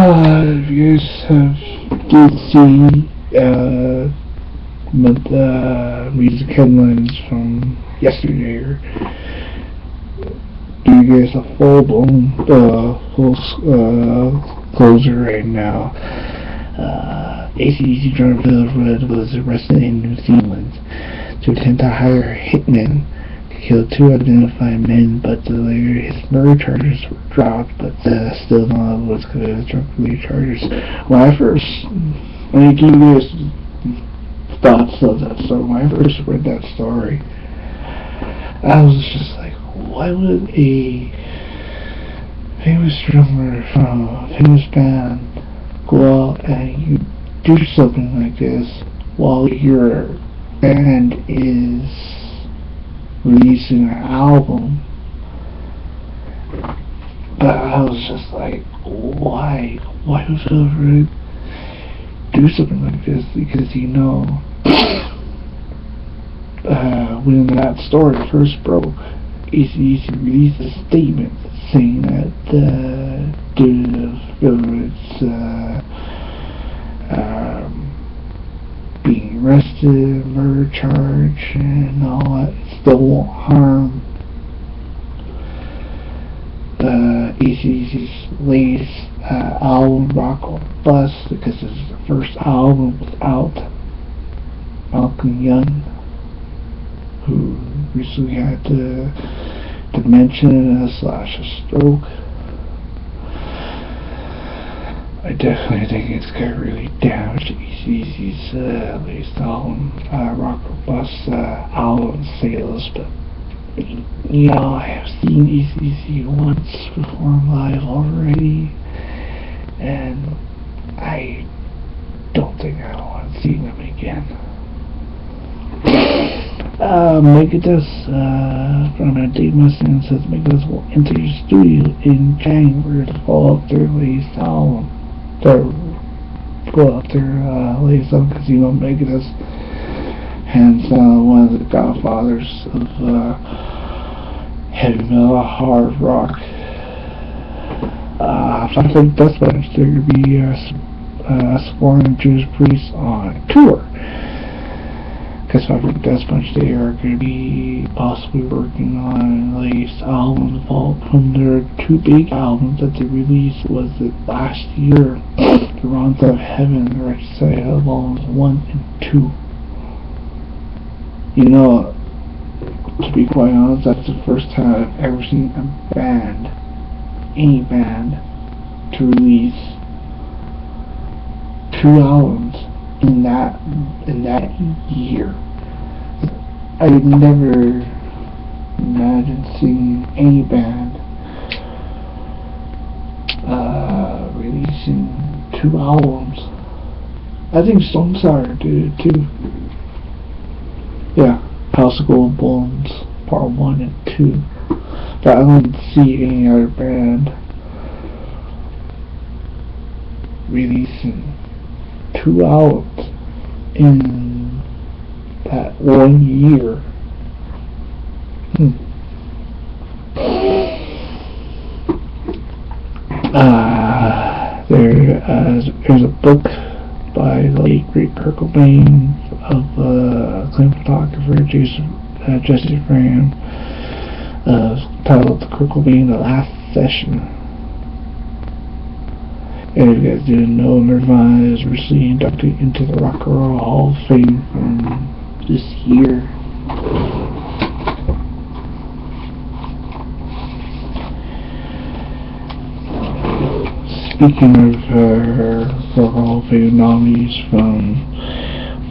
If you guys did see the music headlines from yesterday, or give you guys a full-blown, full closer right now. AC/DC drummer Phil Rudd was arrested in New Zealand to attempt to hire a hitman to kill two identified men, but later his murder charges were dropped, but still not was committed with drug-related charges. When I give you guys thoughts of that story, when I first read that story, I was just like, why would a famous drummer from a famous band go out and you do something like this while your band is releasing an album? But I was just like, why would Phil Rudd do something like this? Because when that story first broke, AC/DC released a statement saying that due to Phil Rudd's being arrested, murder charge, and all that, still won't harm AC/DC's latest album, Rock or Bust, because it's the first album without Malcolm Young, who recently had dementia / a stroke. I definitely think it's gonna really damage AC/DC's latest album, Rock or Bust album sales. But I have seen AC/DC once perform live already, and I don't think I want to see them again. Megadeth, from Dave Mustaine says Megadeth will enter the studio in January to follow up their latest album. Because Megadeth, hence one of the godfathers of heavy metal, hard rock. I think that's what they're going to be supporting Judas Priest on tour. Because I think that's much they are going to be possibly working on the latest album from their two big albums that they released was it last year, The Wrongs of Heaven, the Right Side of Volumes 1 and 2. To be quite honest, that's the first time I've ever seen a band, any band, to release two albums in that year. I would never imagine seeing any band releasing two albums. I think Stone Sour did it too. Yeah, House of Gold Bones Part 1 and 2. But I don't see any other band releasing two albums in that 1 year. There's a book by the late great Kurt Cobain of acclaimed photographer Jesse Graham, titled Kurt Cobain: The Last Session. And if you guys didn't know, Nirvana is recently inducted into the Rock and Roll Hall of Fame from this year. Speaking of the Hall of Fame nominees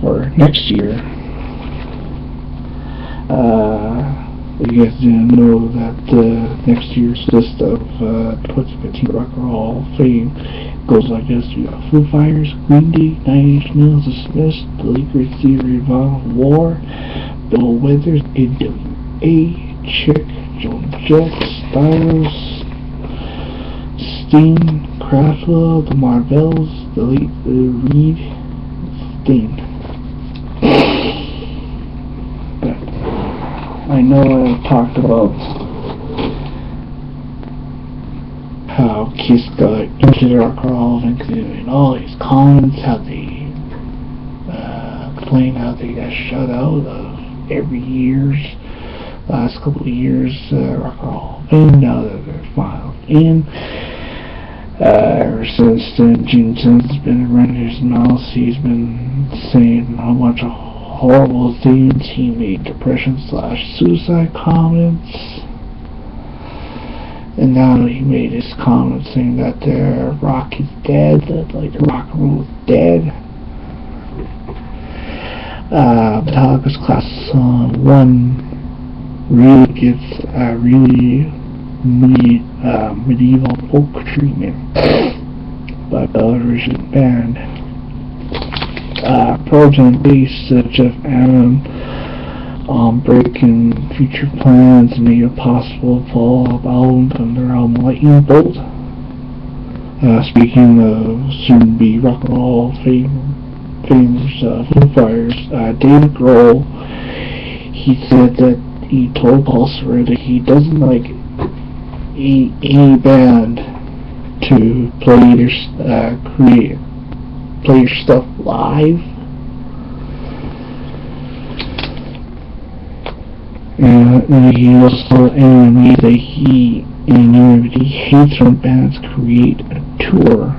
for next year, you guys didn't know that next year's list of 2015 Rock and Roll Hall of Fame goes like this. You got Foo Fighters, Green Day, 9 Inch Nails, The Smiths, The Lakers, Stevie Ray, War, Bill Withers, NWA, Chick, Joan Jett, Styles, Sting, Kraftwerk, The Marvels, The Late Reed, Sting. But I know I've talked about how Kiss got into the Rock and Roll, including all these comments, how they complain how they got shut out of every year's last couple of years Rock and Roll, and now that they're filed in. Ever since then, Gene Simmons has been running his mouth. He's been saying a bunch of horrible things. He made depression/suicide comments, and now he made his comment saying that rock is dead, that like rock and roll is dead. Metallica's Class Song 1 really gets medieval folk treatment by Belarusian band. Progeny bass Jeff Allen on breaking future plans and made a possible follow-up album from their album Lightning Bolt. Speaking of soon-to-be rock and roll famous Foo Fighters, David Grohl, he said that he told Pulsar that he doesn't like any band to play your stuff live, and he also admitted that he hates when bands create a tour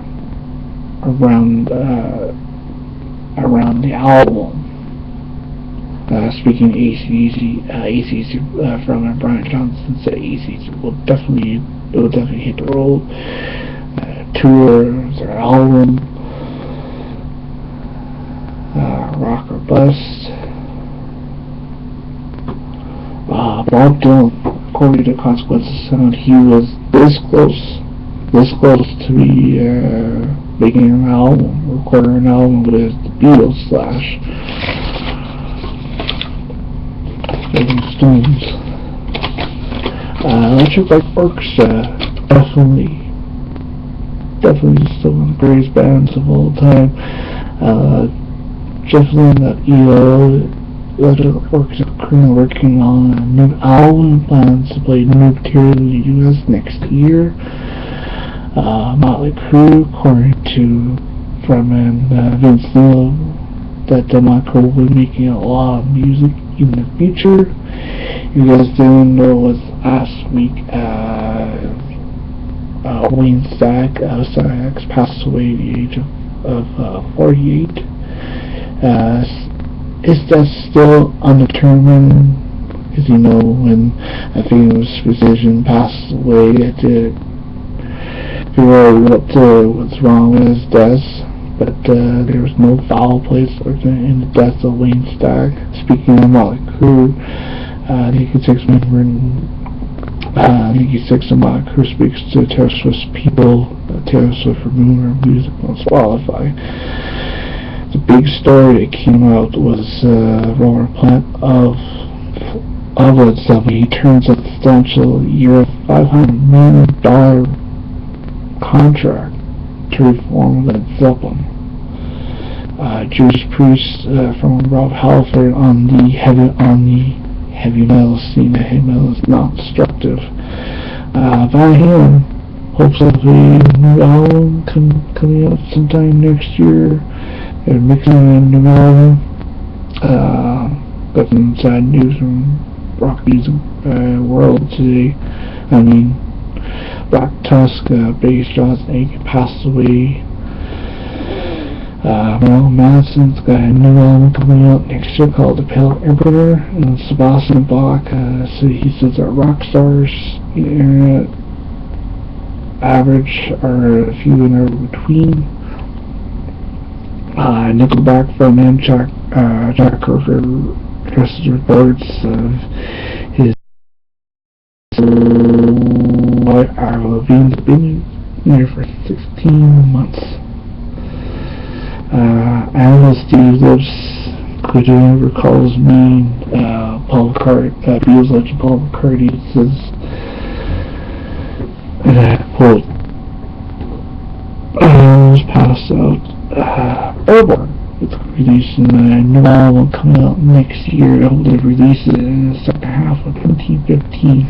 around the album. Speaking of AC/DC frontman Brian Johnson said AC/DC will definitely hit the road, tour their album, rock or bust. Bob Dylan, according to Consequences Sound, he was this close to be making an album, recording an album with the Beatles / Rolling Stones. Electric Light Orchestra, definitely still one of the greatest bands of all time. Jeff Lynne, Electric Light Orchestra currently working on a new album, plans to play new material in the US next year. Motley Crue, according to frontman Vince Neil, that Motley will be making a lot of music in the future. You guys didn't know was last week Wayne Stack passed away at the age of 48. Is that still undetermined? Because when a famous physician passed away, they had to figure out what's wrong with his death. But there was no foul play in the death of Wayne Stack. Speaking of Motley Crue, Nikki Sixx of Motley Crue speaks to Taylor Swift's people. Taylor Swift removed her music on Spotify. The big story that came out was Robert Plant of Led Zeppelin. He turns a substantial year $500 million contract to reform Led Zeppelin. Jewish priest from Rob Halford on the heavy metal scene. The heavy metal is not destructive. Van Halen hopes of a new album coming out sometime next year. They're mixing a new album. Got some sad news from rock music world today. Black Tusk, bassist Jonathan Aiken passed away. Mel Madison's got a new album coming out next year called The Pale Emperor, and Sebastian Bach he says that rock stars in the internet average are a few and are between. Nickelback frontman Jack Kirker addresses reports of his wife Avril Lavigne's been there for 16 months. Animal Steve Lips recalls me, Paul McCartney, Beatles legend Paul McCartney says, and I quote, was passed out, Airborne. It's releasing a new album coming out next year. I hope they release it in the second half of 2015.